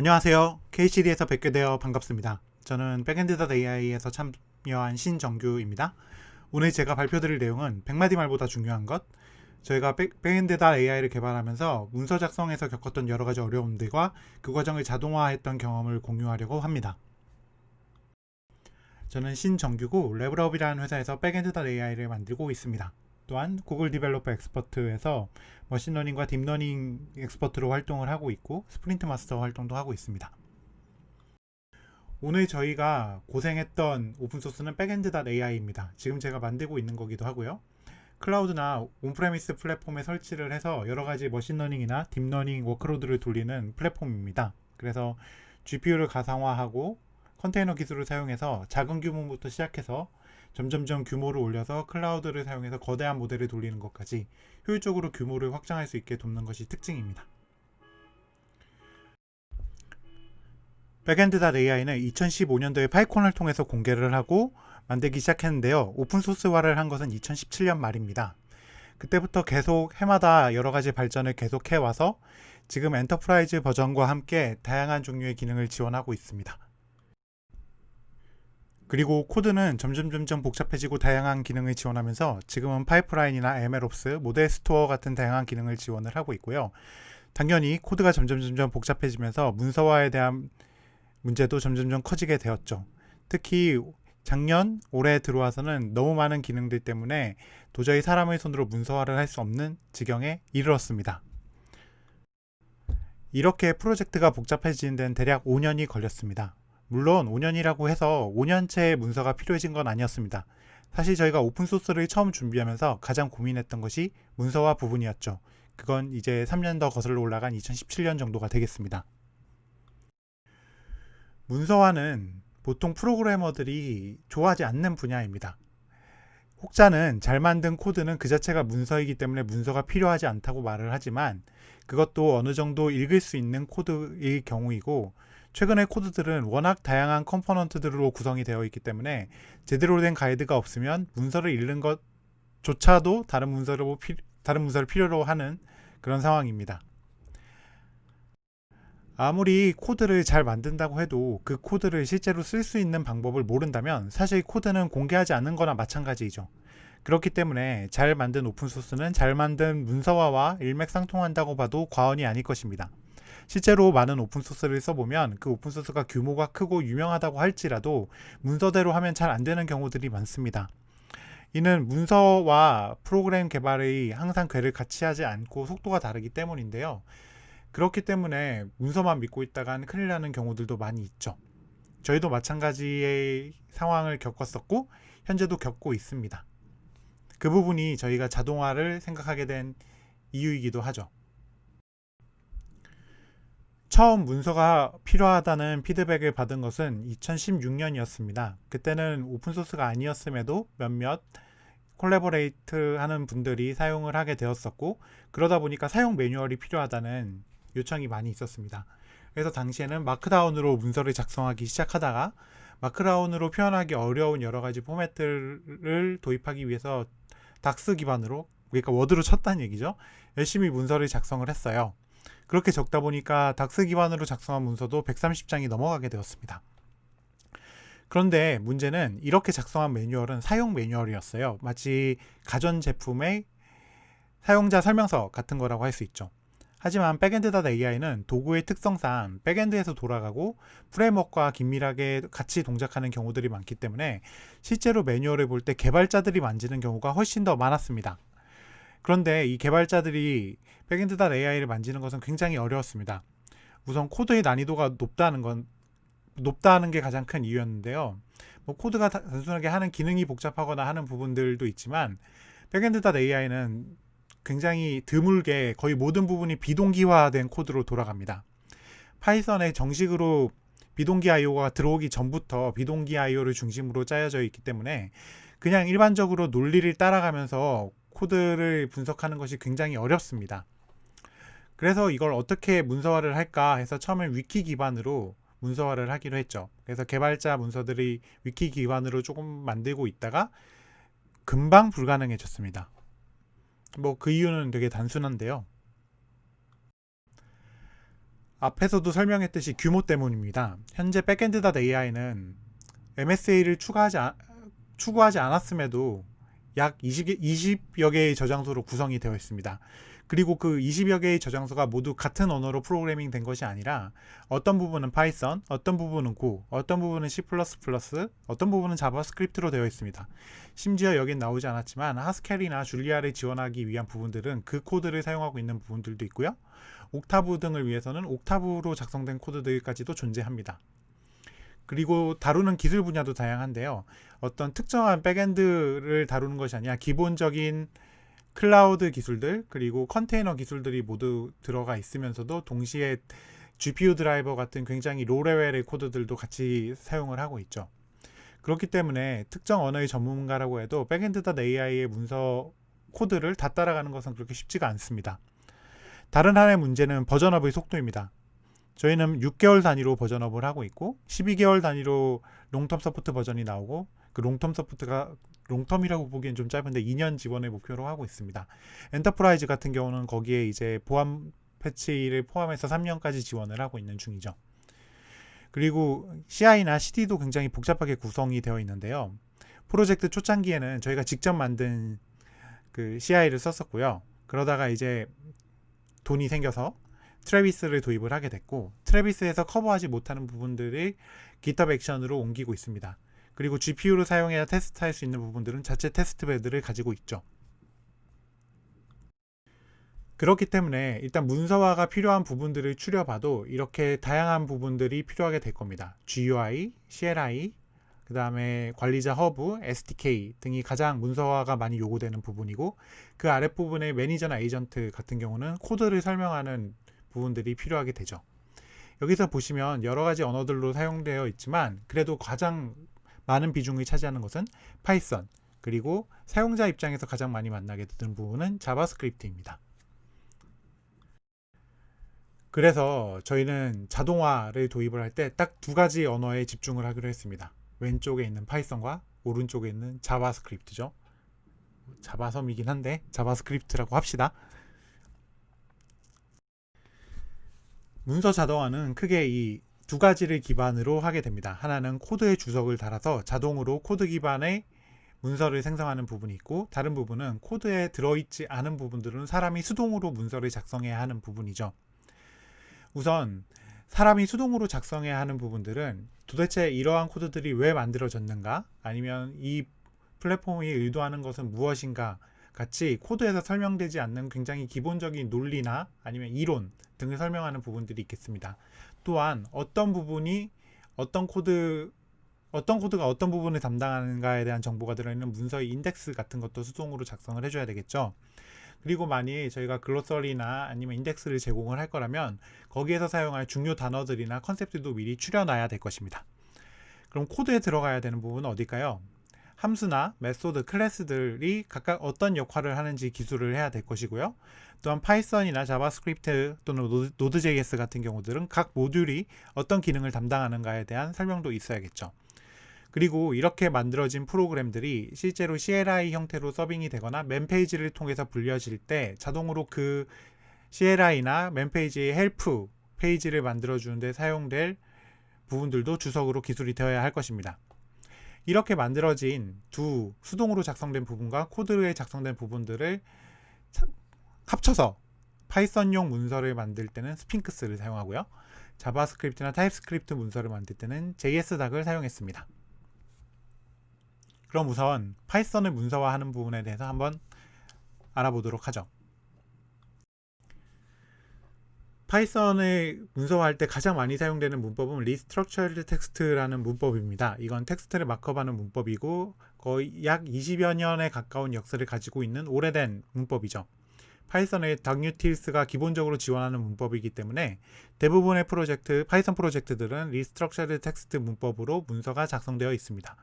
안녕하세요. KCD에서 뵙게 되어 반갑습니다. 저는 백엔드.ai에서 참여한 신정규입니다. 오늘 제가 발표드릴 내용은 100마디 말보다 중요한 것, 저희가 백엔드.ai를 개발하면서 문서 작성에서 겪었던 여러 가지 어려움들과 그 과정을 자동화했던 경험을 공유하려고 합니다. 저는 신정규고 레벨업이라는 회사에서 백엔드.ai를 만들고 있습니다. 또한 구글 디벨로퍼 엑스퍼트에서 머신러닝과 딥러닝 엑스퍼트로 활동을 하고 있고 스프린트 마스터 활동도 하고 있습니다. 오늘 저희가 고생했던 오픈소스는 백엔드.ai입니다. 지금 제가 만들고 있는 거기도 하고요. 클라우드나 온프레미스 플랫폼에 설치를 해서 여러가지 머신러닝이나 딥러닝 워크로드를 돌리는 플랫폼입니다. 그래서 GPU를 가상화하고 컨테이너 기술을 사용해서 작은 규모부터 시작해서 점점점 규모를 올려서 클라우드를 사용해서 거대한 모델을 돌리는 것까지 효율적으로 규모를 확장할 수 있게 돕는 것이 특징입니다. 백엔드.ai는 2015년도에 파이콘을 통해서 공개를 하고 만들기 시작했는데요. 오픈소스화를 한 것은 2017년 말입니다. 그때부터 계속 해마다 여러가지 발전을 계속 해와서 지금 엔터프라이즈 버전과 함께 다양한 종류의 기능을 지원하고 있습니다. 그리고 코드는 점점 복잡해지고 다양한 기능을 지원하면서 지금은 파이프라인이나 MLOps, 모델 스토어 같은 다양한 기능을 지원을 하고 있고요. 당연히 코드가 점점 복잡해지면서 문서화에 대한 문제도 점점 커지게 되었죠. 특히 작년, 올해 들어와서는 너무 많은 기능들 때문에 도저히 사람의 손으로 문서화를 할 수 없는 지경에 이르렀습니다. 이렇게 프로젝트가 복잡해지는 데는 대략 5년이 걸렸습니다. 물론 5년이라고 해서 5년째 문서가 필요해진 건 아니었습니다. 사실 저희가 오픈소스를 처음 준비하면서 가장 고민했던 것이 문서화 부분이었죠. 그건 이제 3년 더 거슬러 올라간 2017년 정도가 되겠습니다. 문서화는 보통 프로그래머들이 좋아하지 않는 분야입니다. 혹자는 잘 만든 코드는 그 자체가 문서이기 때문에 문서가 필요하지 않다고 말을 하지만 그것도 어느 정도 읽을 수 있는 코드의 경우이고 최근의 코드들은 워낙 다양한 컴포넌트들로 구성이 되어 있기 때문에 제대로 된 가이드가 없으면 문서를 읽는 것조차도 다른 문서를 필요로 하는 그런 상황입니다. 아무리 코드를 잘 만든다고 해도 그 코드를 실제로 쓸 수 있는 방법을 모른다면 사실 코드는 공개하지 않는 거나 마찬가지이죠. 그렇기 때문에 잘 만든 오픈소스는 잘 만든 문서화와 일맥상통한다고 봐도 과언이 아닐 것입니다. 실제로 많은 오픈소스를 써보면 그 오픈소스가 규모가 크고 유명하다고 할지라도 문서대로 하면 잘 안되는 경우들이 많습니다. 이는 문서와 프로그램 개발의 항상 궤를 같이 하지 않고 속도가 다르기 때문인데요. 그렇기 때문에 문서만 믿고 있다간 큰일 나는 경우들도 많이 있죠. 저희도 마찬가지의 상황을 겪었었고 현재도 겪고 있습니다. 그 부분이 저희가 자동화를 생각하게 된 이유이기도 하죠. 처음 문서가 필요하다는 피드백을 받은 것은 2016년이었습니다. 그때는 오픈소스가 아니었음에도 몇몇 콜라보레이트 하는 분들이 사용을 하게 되었었고 그러다 보니까 사용 매뉴얼이 필요하다는 요청이 많이 있었습니다. 그래서 당시에는 마크다운으로 문서를 작성하기 시작하다가 마크다운으로 표현하기 어려운 여러 가지 포맷들을 도입하기 위해서 닥스 기반으로, 그러니까 워드로 쳤다는 얘기죠. 열심히 문서를 작성을 했어요. 그렇게 적다 보니까 닥스 기반으로 작성한 문서도 130장이 넘어가게 되었습니다. 그런데 문제는 이렇게 작성한 매뉴얼은 사용 매뉴얼이었어요. 마치 가전제품의 사용자 설명서 같은 거라고 할 수 있죠. 하지만 백엔드.ai는 도구의 특성상 백엔드에서 돌아가고 프레임워크와 긴밀하게 같이 동작하는 경우들이 많기 때문에 실제로 매뉴얼을 볼 때 개발자들이 만지는 경우가 훨씬 더 많았습니다. 그런데 이 개발자들이 백엔드.ai를 만지는 것은 굉장히 어려웠습니다. 우선 코드의 난이도가 높다는 게 가장 큰 이유였는데요. 코드가 단순하게 하는 기능이 복잡하거나 하는 부분들도 있지만 백엔드.ai는 굉장히 드물게 거의 모든 부분이 비동기화된 코드로 돌아갑니다. 파이썬에 정식으로 비동기 IO가 들어오기 전부터 비동기 IO를 중심으로 짜여져 있기 때문에 그냥 일반적으로 논리를 따라가면서 코드를 분석하는 것이 굉장히 어렵습니다. 그래서 이걸 어떻게 문서화를 할까 해서 처음엔 위키 기반으로 문서화를 하기로 했죠. 그래서 개발자 문서들이 위키 기반으로 조금 만들고 있다가 금방 불가능해졌습니다. 그 이유는 되게 단순한데요. 앞에서도 설명했듯이 규모 때문입니다. 현재 backend.ai는 MSA를 추구하지 않았음에도 약 20여 개의 저장소로 구성이 되어 있습니다. 그리고 그 20여 개의 저장소가 모두 같은 언어로 프로그래밍 된 것이 아니라 어떤 부분은 파이썬, 어떤 부분은 고, 어떤 부분은 C++, 어떤 부분은 자바스크립트로 되어 있습니다. 심지어 여긴 나오지 않았지만 하스켈이나 줄리아를 지원하기 위한 부분들은 그 코드를 사용하고 있는 부분들도 있고요. 옥타브 등을 위해서는 옥타브로 작성된 코드들까지도 존재합니다. 그리고 다루는 기술 분야도 다양한데요. 어떤 특정한 백엔드를 다루는 것이 아니라 기본적인 클라우드 기술들 그리고 컨테이너 기술들이 모두 들어가 있으면서도 동시에 GPU 드라이버 같은 굉장히 로 레벨의 코드들도 같이 사용을 하고 있죠. 그렇기 때문에 특정 언어의 전문가라고 해도 backend.ai의 문서 코드를 다 따라가는 것은 그렇게 쉽지가 않습니다. 다른 하나의 문제는 버전업의 속도입니다. 저희는 6개월 단위로 버전업을 하고 있고 12개월 단위로 롱텀 서포트 버전이 나오고 그 롱텀 서포트가 롱텀이라고 보기엔 좀 짧은데 2년 지원을 목표로 하고 있습니다. 엔터프라이즈 같은 경우는 거기에 이제 보안 패치를 포함해서 3년까지 지원을 하고 있는 중이죠. 그리고 CI나 CD도 굉장히 복잡하게 구성이 되어 있는데요. 프로젝트 초창기에는 저희가 직접 만든 그 CI를 썼었고요. 그러다가 이제 돈이 생겨서 트래비스를 도입을 하게 됐고 트래비스에서 커버하지 못하는 부분들을 GitHub 액션으로 옮기고 있습니다. 그리고 GPU를 사용해야 테스트할 수 있는 부분들은 자체 테스트 베드를 가지고 있죠. 그렇기 때문에 일단 문서화가 필요한 부분들을 추려봐도 이렇게 다양한 부분들이 필요하게 될 겁니다. GUI, CLI, 그 다음에 관리자 허브, SDK 등이 가장 문서화가 많이 요구되는 부분이고 그 아랫부분의 매니저나 에이전트 같은 경우는 코드를 설명하는 부분들이 필요하게 되죠. 여기서 보시면 여러 가지 언어들로 사용되어 있지만 그래도 가장 많은 비중을 차지하는 것은 파이썬 그리고 사용자 입장에서 가장 많이 만나게 되는 부분은 자바스크립트입니다. 그래서 저희는 자동화를 도입을 할 때 딱 두 가지 언어에 집중을 하기로 했습니다. 왼쪽에 있는 파이썬과 오른쪽에 있는 자바스크립트죠. 자바섬이긴 한데 자바스크립트라고 합시다. 문서 자동화는 크게 이 두 가지를 기반으로 하게 됩니다. 하나는 코드의 주석을 달아서 자동으로 코드 기반의 문서를 생성하는 부분이 있고 다른 부분은 코드에 들어있지 않은 부분들은 사람이 수동으로 문서를 작성해야 하는 부분이죠. 우선 사람이 수동으로 작성해야 하는 부분들은 도대체 이러한 코드들이 왜 만들어졌는가 아니면 이 플랫폼이 의도하는 것은 무엇인가 같이 코드에서 설명되지 않는 굉장히 기본적인 논리나 아니면 이론 등을 설명하는 부분들이 있겠습니다. 또한 어떤 부분이 어떤 코드가 어떤 부분을 담당하는가에 대한 정보가 들어있는 문서의 인덱스 같은 것도 수동으로 작성을 해줘야 되겠죠. 그리고 만약 저희가 글로서리나 아니면 인덱스를 제공을 할 거라면 거기에서 사용할 중요 단어들이나 컨셉들도 미리 추려놔야 될 것입니다. 그럼 코드에 들어가야 되는 부분은 어딜까요? 함수나 메소드, 클래스들이 각각 어떤 역할을 하는지 기술을 해야 될 것이고요. 또한 파이썬이나 자바스크립트 또는 노드.js 같은 경우들은 각 모듈이 어떤 기능을 담당하는가에 대한 설명도 있어야겠죠. 그리고 이렇게 만들어진 프로그램들이 실제로 CLI 형태로 서빙이 되거나 맨페이지를 통해서 불려질 때 자동으로 그 CLI나 맨페이지의 헬프 페이지를 만들어주는데 사용될 부분들도 주석으로 기술이 되어야 할 것입니다. 이렇게 만들어진 두 수동으로 작성된 부분과 코드에 작성된 부분들을 합쳐서 파이썬용 문서를 만들 때는 스핑크스를 사용하고요. 자바스크립트나 타입스크립트 문서를 만들 때는 JS닥을 사용했습니다. 그럼 우선 파이썬을 문서화하는 부분에 대해서 한번 알아보도록 하죠. 파이썬을 문서화할 때 가장 많이 사용되는 문법은 Restructured Text라는 문법입니다. 이건 텍스트를 마크업하는 문법이고 거의 약 20여 년에 가까운 역사를 가지고 있는 오래된 문법이죠. 파이썬의 덕유틸스가 기본적으로 지원하는 문법이기 때문에 대부분의 파이썬 프로젝트들은 Restructured Text 문법으로 문서가 작성되어 있습니다.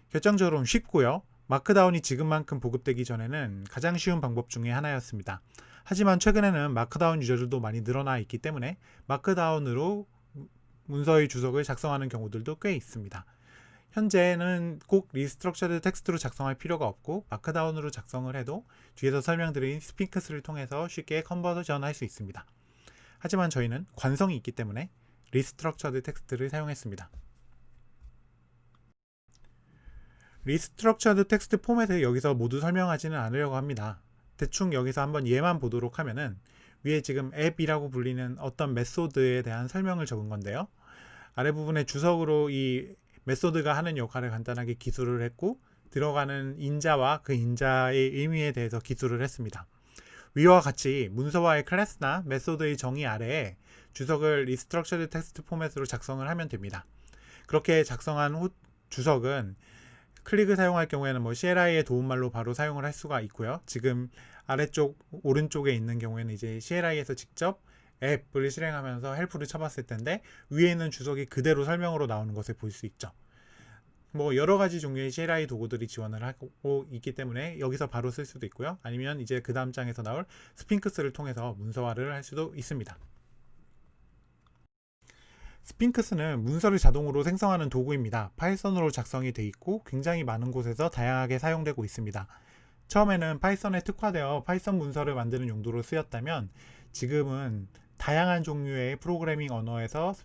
결정적으로는 쉽고요. 마크다운이 지금만큼 보급되기 전에는 가장 쉬운 방법 중에 하나였습니다. 하지만 최근에는 마크다운 유저들도 많이 늘어나 있기 때문에 마크다운으로 문서의 주석을 작성하는 경우들도 꽤 있습니다. 현재는 꼭 리스트럭처드 텍스트로 작성할 필요가 없고 마크다운으로 작성을 해도 뒤에서 설명드린 스핑크스를 통해서 쉽게 컨버전할 수 있습니다. 하지만 저희는 관성이 있기 때문에 리스트럭처드 텍스트를 사용했습니다. 리스트럭처드 텍스트 포맷을 여기서 모두 설명하지는 않으려고 합니다. 대충 여기서 한번 얘만 보도록 하면은 위에 지금 앱이라고 불리는 어떤 메소드에 대한 설명을 적은 건데요. 아래 부분에 주석으로 이 메소드가 하는 역할을 간단하게 기술을 했고, 들어가는 인자와 그 인자의 의미에 대해서 기술을 했습니다. 위와 같이 문서와의 클래스나 메소드의 정의 아래에 주석을 리스트럭처드 텍스트 포맷으로 작성을 하면 됩니다. 그렇게 작성한 주석은 클릭을 사용할 경우에는 CLI의 도움말로 바로 사용을 할 수가 있고요. 지금 아래쪽 오른쪽에 있는 경우에는 이제 CLI에서 직접 앱을 실행하면서 헬프를 쳐봤을 텐데 위에 있는 주석이 그대로 설명으로 나오는 것을 볼 수 있죠. 여러 가지 종류의 CLI 도구들이 지원을 하고 있기 때문에 여기서 바로 쓸 수도 있고요. 아니면 이제 그 다음 장에서 나올 스핑크스를 통해서 문서화를 할 수도 있습니다. 스핑크스는 문서를 자동으로 생성하는 도구입니다. 파이썬으로 작성이 되어 있고 굉장히 많은 곳에서 다양하게 사용되고 있습니다. 처음에는 파이썬에 특화되어 파이썬 문서를 만드는 용도로 쓰였다면 지금은 다양한 종류의 프로그래밍 언어에서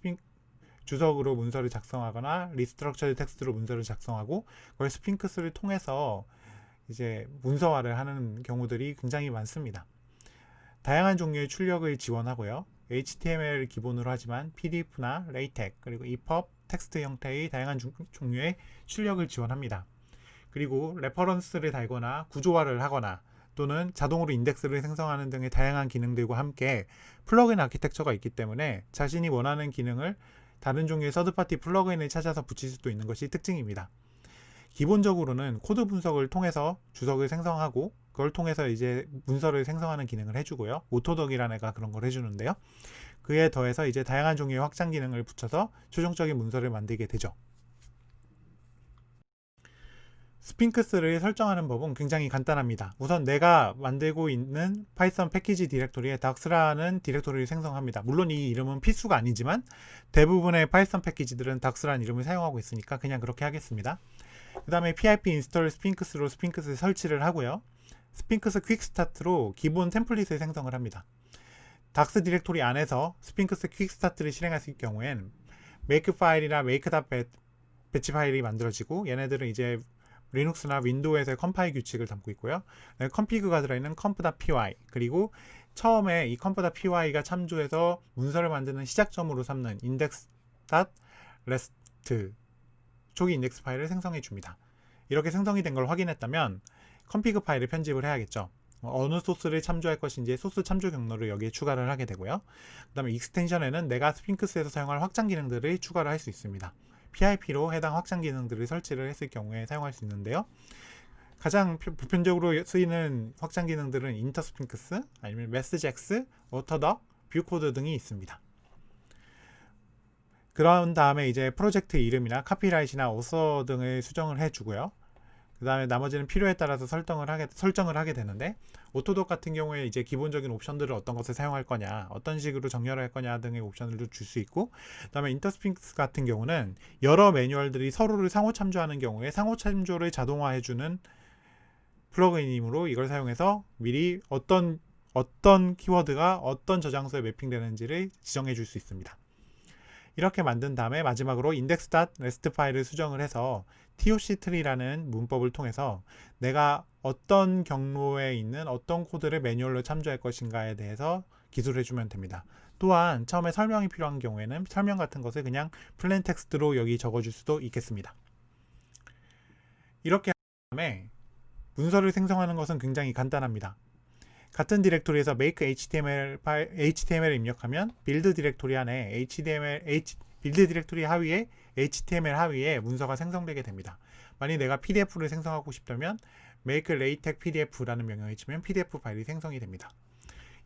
주석으로 문서를 작성하거나 리스트럭처드 텍스트로 문서를 작성하고 그걸 스핑크스를 통해서 이제 문서화를 하는 경우들이 굉장히 많습니다. 다양한 종류의 출력을 지원하고요. HTML을 기본으로 하지만 PDF나 LaTeX 그리고 EPUB, 텍스트 형태의 다양한 종류의 출력을 지원합니다. 그리고 레퍼런스를 달거나 구조화를 하거나 또는 자동으로 인덱스를 생성하는 등의 다양한 기능들과 함께 플러그인 아키텍처가 있기 때문에 자신이 원하는 기능을 다른 종류의 서드파티 플러그인을 찾아서 붙일 수도 있는 것이 특징입니다. 기본적으로는 코드 분석을 통해서 주석을 생성하고 그걸 통해서 이제 문서를 생성하는 기능을 해주고요. 오토덕이라는 애가 그런 걸 해주는데요. 그에 더해서 이제 다양한 종류의 확장 기능을 붙여서 최종적인 문서를 만들게 되죠. 스핑크스를 설정하는 법은 굉장히 간단합니다. 우선 내가 만들고 있는 파이썬 패키지 디렉토리에 닥스라는 디렉토리를 생성합니다. 물론 이 이름은 필수가 아니지만 대부분의 파이썬 패키지들은 닥스라는 이름을 사용하고 있으니까 그냥 그렇게 하겠습니다. 그 다음에 pip install 스핑크스로 스핑크스 설치를 하고요. 스핑크스 퀵스타트로 기본 템플릿을 생성을 합니다. 닥스 디렉토리 안에서 스핑크스 퀵스타트를 실행했을 경우엔 make 파일이나 make.batch 파일이 만들어지고 얘네들은 이제 리눅스나 윈도우에서의 컴파일 규칙을 담고 있고요. 컴피그가 들어있는 comp.py 그리고 처음에 이 comp.py가 참조해서 문서를 만드는 시작점으로 삼는 index.rest 초기 인덱스 파일을 생성해 줍니다. 이렇게 생성이 된 걸 확인했다면 컴피그 파일을 편집을 해야겠죠. 어느 소스를 참조할 것인지 소스 참조 경로를 여기에 추가를 하게 되고요. 그 다음에 익스텐션에는 내가 스핑크스에서 사용할 확장 기능들을 추가를 할 수 있습니다. PIP로 해당 확장 기능들을 설치를 했을 경우에 사용할 수 있는데요. 가장 보편적으로 쓰이는 확장 기능들은 인터스핑크스, 아니면 메시지엑스, 워터덕, 뷰코드 등이 있습니다. 그런 다음에 이제 프로젝트 이름이나 카피라이트나 오서 등을 수정을 해주고요. 그 다음에 나머지는 필요에 따라서 설정을 하게 되는데 오토독 같은 경우에 이제 기본적인 옵션들을 어떤 것을 사용할 거냐, 어떤 식으로 정렬할 거냐 등의 옵션들도 줄 수 있고, 그 다음에 인터스핑크스 같은 경우는 여러 매뉴얼들이 서로를 상호 참조하는 경우에 상호 참조를 자동화해주는 플러그인이므로 이걸 사용해서 미리 어떤 키워드가 어떤 저장소에 매핑되는지를 지정해 줄 수 있습니다. 이렇게 만든 다음에 마지막으로 index.rest 파일을 수정을 해서 TOC3라는 문법을 통해서 내가 어떤 경로에 있는 어떤 코드를 매뉴얼로 참조할 것인가에 대해서 기술을 해주면 됩니다. 또한 처음에 설명이 필요한 경우에는 설명 같은 것을 그냥 플레인 텍스트로 여기 적어줄 수도 있겠습니다. 이렇게 한 다음에 문서를 생성하는 것은 굉장히 간단합니다. 같은 디렉토리에서 make HTML을 입력하면 빌드 디렉토리 안에 빌드 디렉토리 하위에 HTML 하위에 문서가 생성되게 됩니다. 만약 내가 PDF를 생성하고 싶다면 make latex PDF라는 명령을 치면 PDF 파일이 생성이 됩니다.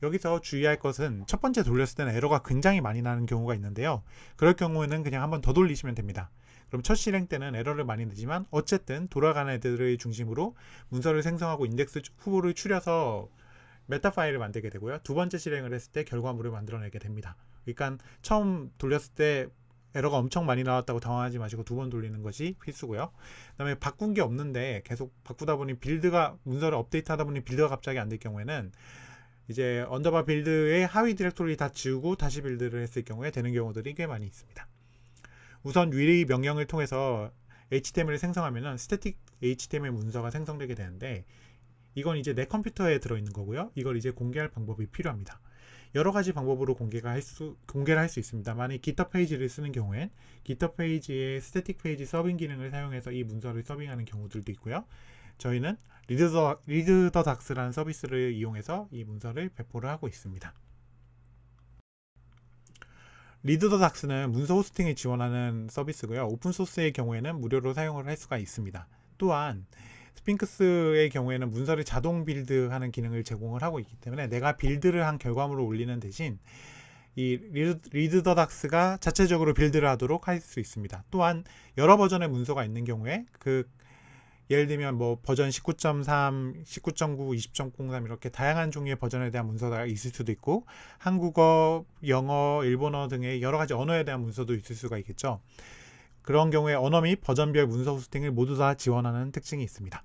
여기서 주의할 것은 첫 번째 돌렸을 때는 에러가 굉장히 많이 나는 경우가 있는데요. 그럴 경우에는 그냥 한번 더 돌리시면 됩니다. 그럼 첫 실행 때는 에러를 많이 내지만 어쨌든 돌아가는 애들을 중심으로 문서를 생성하고 인덱스 후보를 추려서 메타 파일을 만들게 되고요. 두 번째 실행을 했을 때 결과물을 만들어내게 됩니다. 그러니까 처음 돌렸을 때 에러가 엄청 많이 나왔다고 당황하지 마시고 두 번 돌리는 것이 필수고요. 그 다음에 바꾼 게 없는데 계속 바꾸다 보니 문서를 업데이트하다 보니 빌드가 갑자기 안 될 경우에는 이제 언더바 빌드의 하위 디렉토리 다 지우고 다시 빌드를 했을 경우에 되는 경우들이 꽤 많이 있습니다. 우선 위리 명령을 통해서 HTML을 생성하면은 스태틱 HTML 문서가 생성되게 되는데, 이건 이제 내 컴퓨터에 들어있는 거고요. 이걸 이제 공개할 방법이 필요합니다. 여러 가지 방법으로 공개를 할 수 있습니다. 만약 GitHub 페이지를 쓰는 경우엔 GitHub 페이지의 스태틱 페이지 서빙 기능을 사용해서 이 문서를 서빙하는 경우들도 있고요. 저희는 리드 더 닥스라는 서비스를 이용해서 이 문서를 배포를 하고 있습니다. 리드 더 닥스는 문서 호스팅을 지원하는 서비스고요. 오픈소스의 경우에는 무료로 사용을 할 수가 있습니다. 또한 스핑크스의 경우에는 문서를 자동 빌드하는 기능을 제공을 하고 있기 때문에 내가 빌드를 한 결과물을 올리는 대신 이 리드 더 닥스가 자체적으로 빌드를 하도록 할 수 있습니다. 또한 여러 버전의 문서가 있는 경우에 예를 들면 뭐 버전 19.3, 19.9, 20.03 이렇게 다양한 종류의 버전에 대한 문서가 있을 수도 있고, 한국어, 영어, 일본어 등의 여러 가지 언어에 대한 문서도 있을 수가 있겠죠. 그런 경우에 언어 및 버전별 문서 호스팅을 모두 다 지원하는 특징이 있습니다.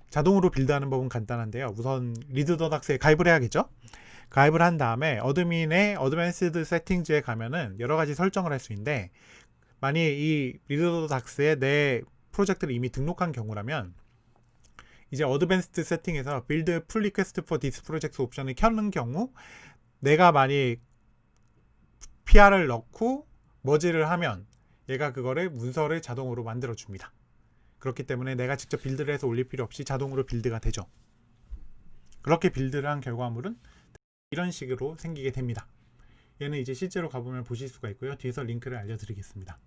자동으로 빌드하는 법은 간단한데요. 우선 리드 더 닥스에 가입을 해야겠죠. 가입을 한 다음에 어드민의 어드밴스드 세팅즈에 가면은 여러 가지 설정을 할 수 있는데, 만약 이 리드 더 닥스에 내 프로젝트를 이미 등록한 경우라면 이제 어드밴스드 세팅에서 빌드 풀 리퀘스트 포 디스 프로젝트 옵션을 켜는 경우, 내가 만약 PR을 넣고 머지를 하면 얘가 그거를 문서를 자동으로 만들어 줍니다. 그렇기 때문에 내가 직접 빌드를 해서 올릴 필요 없이 자동으로 빌드가 되죠. 그렇게 빌드를 한 결과물은 이런 식으로 생기게 됩니다. 얘는 이제 실제로 가보면 보실 수가 있고요. 뒤에서 링크를 알려드리겠습니다.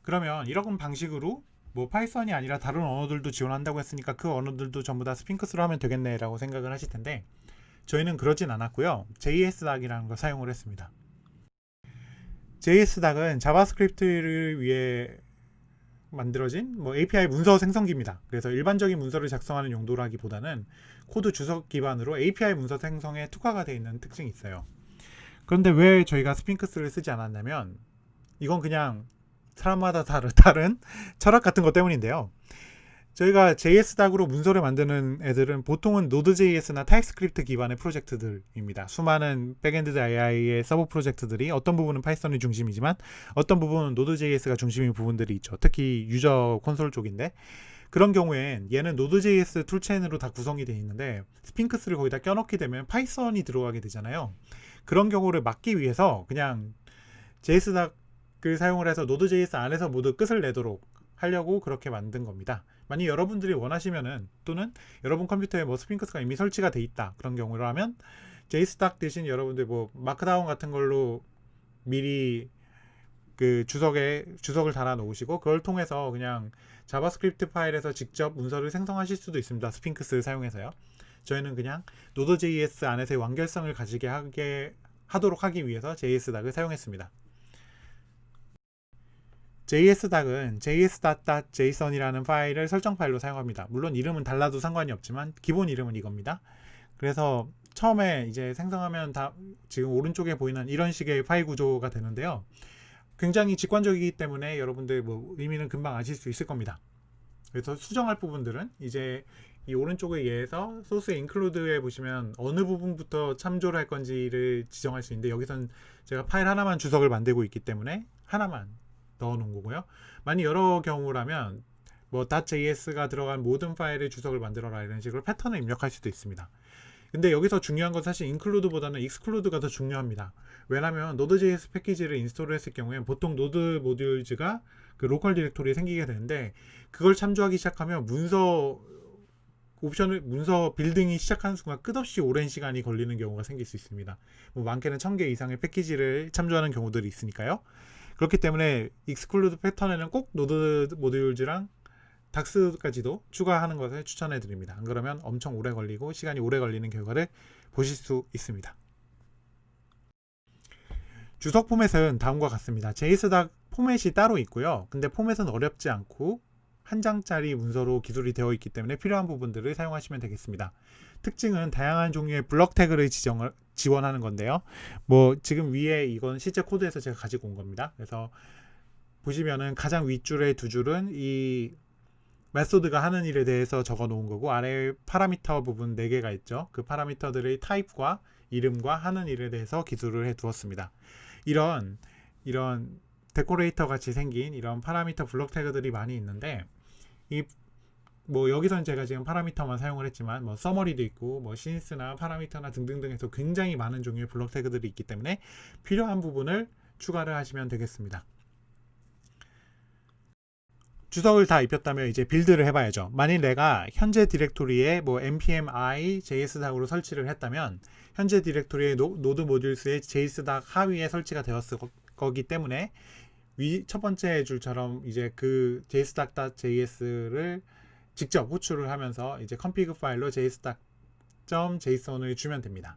그러면 이런 방식으로 뭐 파이썬이 아니라 다른 언어들도 지원한다고 했으니까 그 언어들도 전부 다 스핑크스로 하면 되겠네 라고 생각을 하실 텐데, 저희는 그러진 않았고요. JSDAC이라는 걸 사용을 했습니다. JSDAC은 자바스크립트를 위해 만들어진 API 문서 생성기입니다. 그래서 일반적인 문서를 작성하는 용도라기보다는 코드 주석 기반으로 API 문서 생성에 특화가 되어 있는 특징이 있어요. 그런데 왜 저희가 스핑크스를 쓰지 않았냐면, 이건 그냥 사람마다 다른 철학 같은 것 때문인데요. 저희가 JSDAC으로 문서를 만드는 애들은 보통은 Node.js나 TypeScript 기반의 프로젝트들입니다. 수많은 백엔드 AI의 서버 프로젝트들이 어떤 부분은 파이썬이 중심이지만 어떤 부분은 Node.js가 중심인 부분들이 있죠. 특히 유저 콘솔 쪽인데, 그런 경우엔 얘는 Node.js 툴체인으로 다 구성이 되어 있는데 스핑크스를 거기다 껴넣게 되면 파이썬이 들어가게 되잖아요. 그런 경우를 막기 위해서 그냥 JSDAC을 사용을 해서 Node.js 안에서 모두 끝을 내도록 하려고 그렇게 만든 겁니다. 만약 여러분들이 원하시면은, 또는 여러분 컴퓨터에 스핑크스가 이미 설치가 돼 있다 그런 경우라면 JSDAC 대신 여러분들 마크다운 같은 걸로 미리 그 주석을 달아 놓으시고 그걸 통해서 그냥 자바스크립트 파일에서 직접 문서를 생성하실 수도 있습니다. 스핑크스 사용해서요. 저희는 그냥 Node.js 안에서의 완결성을 가지게 하도록 하기 위해서 JSDAC을 사용했습니다. JSDAC은 js.json이라는 파일을 설정 파일로 사용합니다. 물론 이름은 달라도 상관이 없지만 기본 이름은 이겁니다. 그래서 처음에 이제 생성하면 지금 오른쪽에 보이는 이런 식의 파일 구조가 되는데요. 굉장히 직관적이기 때문에 여러분들 의미는 금방 아실 수 있을 겁니다. 그래서 수정할 부분들은 이제 이 오른쪽에 의해서 소스 인클루드에 보시면 어느 부분부터 참조를 할 건지를 지정할 수 있는데, 여기선 제가 파일 하나만 주석을 만들고 있기 때문에 하나만 넣어 놓은 거고요. 만약 여러 경우라면 .js가 들어간 모든 파일의 주석을 만들어라 이런 식으로 패턴을 입력할 수도 있습니다. 근데 여기서 중요한 건 사실 include보다는 exclude가 더 중요합니다. 왜냐하면 Node.js 패키지를 인스톨을 했을 경우에 보통 노드 모듈즈가 그 로컬 디렉토리에 생기게 되는데, 그걸 참조하기 시작하면 문서 빌딩이 시작하는 순간 끝없이 오랜 시간이 걸리는 경우가 생길 수 있습니다. 많게는 1000개 이상의 패키지를 참조하는 경우들이 있으니까요. 그렇기 때문에 exclude 패턴에는 꼭 노드 모듈즈랑 닥스까지도 추가하는 것을 추천해 드립니다. 안 그러면 엄청 오래 걸리고 시간이 오래 걸리는 결과를 보실 수 있습니다. 주석 포맷은 다음과 같습니다. JSDAC 포맷이 따로 있고요. 근데 포맷은 어렵지 않고 한 장짜리 문서로 기술이 되어 있기 때문에 필요한 부분들을 사용하시면 되겠습니다. 특징은 다양한 종류의 블럭 태그를 지원하는 건데요. 지금 위에 이건 실제 코드에서 제가 가지고 온 겁니다. 그래서 보시면은 가장 윗줄의 두 줄은 이 메소드가 하는 일에 대해서 적어 놓은 거고, 아래 파라미터 부분 4개가 있죠. 그 파라미터들의 타입과 이름과 하는 일에 대해서 기술을 해 두었습니다. 이런 데코레이터 같이 생긴 이런 파라미터 블록 태그들이 많이 있는데, 이 뭐 여기서는 제가 지금 파라미터만 사용을 했지만 뭐 서머리도 있고 뭐 신스나 파라미터나 등등등 해서 굉장히 많은 종류의 블록 태그들이 있기 때문에 필요한 부분을 추가를 하시면 되겠습니다. 주석을 다 입혔다면 이제 빌드를 해봐야죠. 만일 내가 현재 디렉토리에 뭐 npm-i js닥으로 설치를 했다면 현재 디렉토리의 노드 모듈스의 js닥 하위에 설치가 되었을 거기 때문에 첫 번째 줄처럼 이제 그 js닥.js를 직접 호출을 하면서 이제 config 파일로 js닥.json을 주면 됩니다.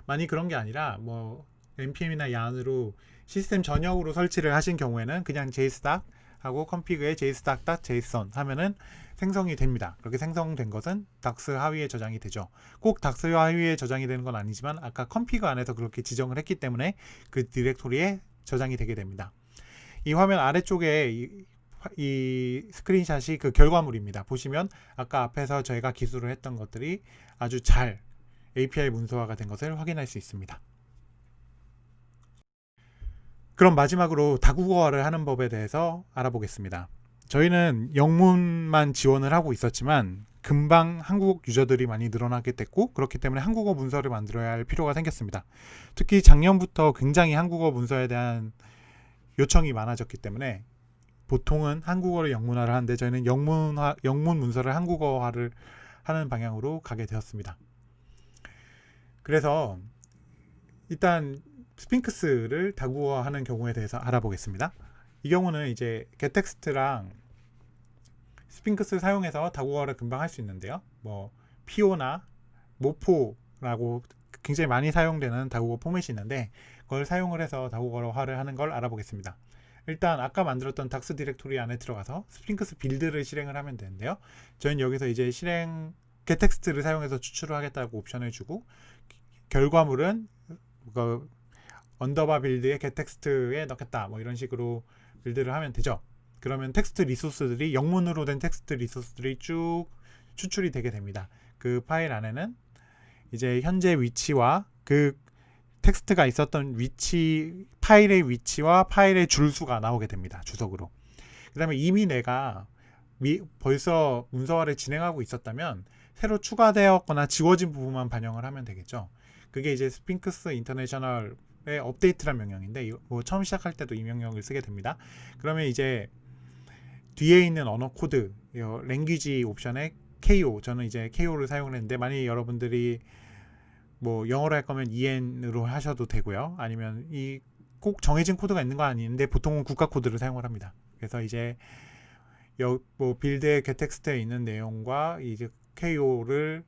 만약 그런 게 아니라 뭐 npm이나 yarn으로 시스템 전역으로 설치를 하신 경우에는 그냥 js닥 하고 config에 js닥.json 하면은 생성이 됩니다. 그렇게 생성된 것은 닥스 하위에 저장이 되죠. 꼭 닥스 하위에 저장이 되는 건 아니지만 아까 config 안에서 그렇게 지정을 했기 때문에 그 디렉토리에 저장이 되게 됩니다. 이 화면 아래쪽에 이 스크린샷이 그 결과물입니다. 보시면 아까 앞에서 저희가 기술을 했던 것들이 아주 잘 API 문서화가 된 것을 확인할 수 있습니다. 그럼 마지막으로 다국어화를 하는 법에 대해서 알아보겠습니다. 저희는 영문만 지원을 하고 있었지만 금방 한국 유저들이 많이 늘어나게 됐고, 그렇기 때문에 한국어 문서를 만들어야 할 필요가 생겼습니다. 특히 작년부터 굉장히 한국어 문서에 대한 요청이 많아졌기 때문에 보통은 한국어를 영문화를 하는데 저희는 영문 문서를 한국어화를 하는 방향으로 가게 되었습니다. 그래서 일단 스핑크스를 다국어화하는 경우에 대해서 알아보겠습니다. 이 경우는 이제 getText랑 스핑크스 사용해서 다국어화를 금방 할 수 있는데요. 뭐 PO나 모포라고 굉장히 많이 사용되는 다국어 포맷이 있는데 그걸 사용을 해서 다국어화를 하는 걸 알아보겠습니다. 일단 아까 만들었던 닥스 디렉토리 안에 들어가서 스핑크스 빌드를 실행을 하면 되는데요. 저희는 여기서 이제 getText를 사용해서 추출을 하겠다고 옵션을 주고, 결과물은 언더바 빌드의 getText에 넣겠다 뭐 이런 식으로 빌드를 하면 되죠. 그러면 텍스트 리소스들이 영문으로 된 텍스트 리소스들이 쭉 추출이 되게 됩니다. 그 파일 안에는 이제 현재 위치와 그 텍스트가 있었던 위치, 파일의 위치와 파일의 줄수가 나오게 됩니다. 주석으로. 그 다음에 이미 내가 벌써 문서화를 진행하고 있었다면 새로 추가되었거나 지워진 부분만 반영을 하면 되겠죠. 그게 이제 스핑크스 인터내셔널의 업데이트란 명령인데 뭐 처음 시작할 때도 이 명령을 쓰게 됩니다. 그러면 이제 뒤에 있는 언어 코드, 랭귀지 옵션에 KO, 저는 이제 KO를 사용을 했는데 만약 여러분들이 뭐 영어로 할 거면 EN으로 하셔도 되고요. 아니면 이 꼭 정해진 코드가 있는 거 아닌데 보통은 국가 코드를 사용을 합니다. 그래서 이제 뭐 빌드의 getText에 있는 내용과 이제 KO를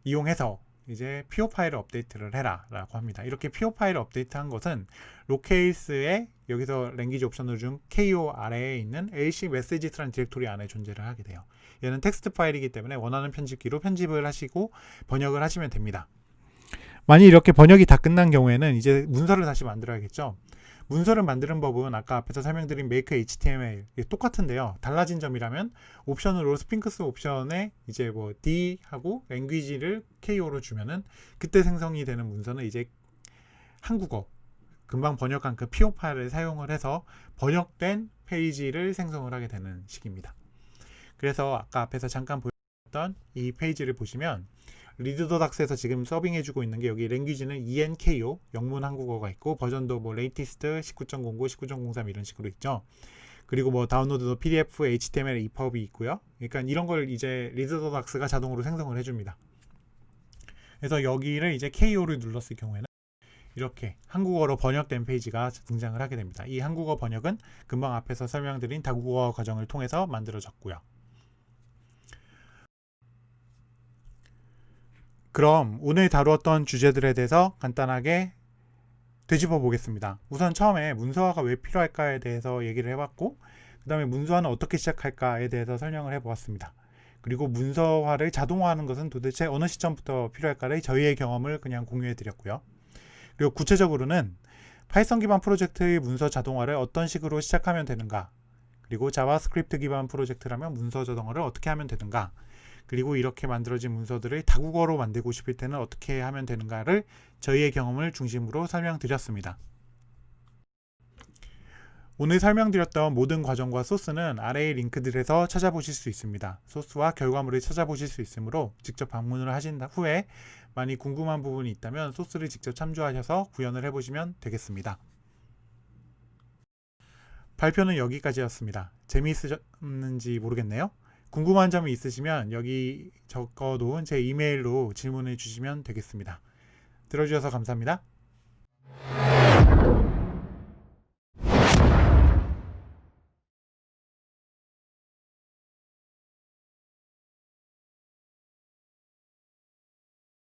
이용해서 이제 PO 파일을 업데이트를 해라 라고 합니다. 이렇게 PO 파일을 업데이트한 것은 로케이스에 여기서 랭귀지 옵션을 준 KO 아래에 있는 LC 메시지스라는 디렉토리 안에 존재를 하게 돼요. 얘는 텍스트 파일이기 때문에 원하는 편집기로 편집을 하시고 번역을 하시면 됩니다. 만약 이렇게 번역이 다 끝난 경우에는 이제 문서를 다시 만들어야겠죠. 문서를 만드는 법은 아까 앞에서 설명드린 make html 똑같은데요. 달라진 점이라면 옵션으로 스핑크스 옵션에 이제 뭐 D 하고 랭귀지를 KO로 주면은 그때 생성이 되는 문서는 이제 한국어 금방 번역한 그 PO 파일을 사용을 해서 번역된 페이지를 생성을 하게 되는 식입니다. 그래서 아까 앞에서 잠깐 보였던 이 페이지를 보시면 리드더닥스에서 지금 서빙해주고 있는 게 여기 랭귀지는 ENKO 영문 한국어가 있고 버전도 뭐 레이티스트 19.09, 19.03 이런 식으로 있죠. 그리고 뭐 다운로드도 PDF, HTML, EPUB이 있고요. 그러니까 이런 걸 이제 리드더닥스가 자동으로 생성을 해줍니다. 그래서 여기를 이제 KO를 눌렀을 경우에는 이렇게 한국어로 번역된 페이지가 등장을 하게 됩니다. 이 한국어 번역은 금방 앞에서 설명드린 다국어 과정을 통해서 만들어졌고요. 그럼 오늘 다루었던 주제들에 대해서 간단하게 되짚어 보겠습니다. 우선 처음에 문서화가 왜 필요할까에 대해서 얘기를 해봤고, 그 다음에 문서화는 어떻게 시작할까에 대해서 설명을 해보았습니다. 그리고 문서화를 자동화하는 것은 도대체 어느 시점부터 필요할까를 저희의 경험을 그냥 공유해 드렸고요. 그리고 구체적으로는 파이썬 기반 프로젝트의 문서 자동화를 어떤 식으로 시작하면 되는가, 그리고 자바스크립트 기반 프로젝트라면 문서 저장을 어떻게 하면 되는가, 그리고 이렇게 만들어진 문서들을 다국어로 만들고 싶을 때는 어떻게 하면 되는가를 저희의 경험을 중심으로 설명드렸습니다. 오늘 설명드렸던 모든 과정과 소스는 아래의 링크들에서 찾아보실 수 있습니다. 소스와 결과물을 찾아보실 수 있으므로 직접 방문을 하신 후에 많이 궁금한 부분이 있다면 소스를 직접 참조하셔서 구현을 해보시면 되겠습니다. 발표는 여기까지였습니다. 재미있으셨는지 모르겠네요. 궁금한 점이 있으시면 여기 적어놓은 제 이메일로 질문해 주시면 되겠습니다. 들어주셔서 감사합니다.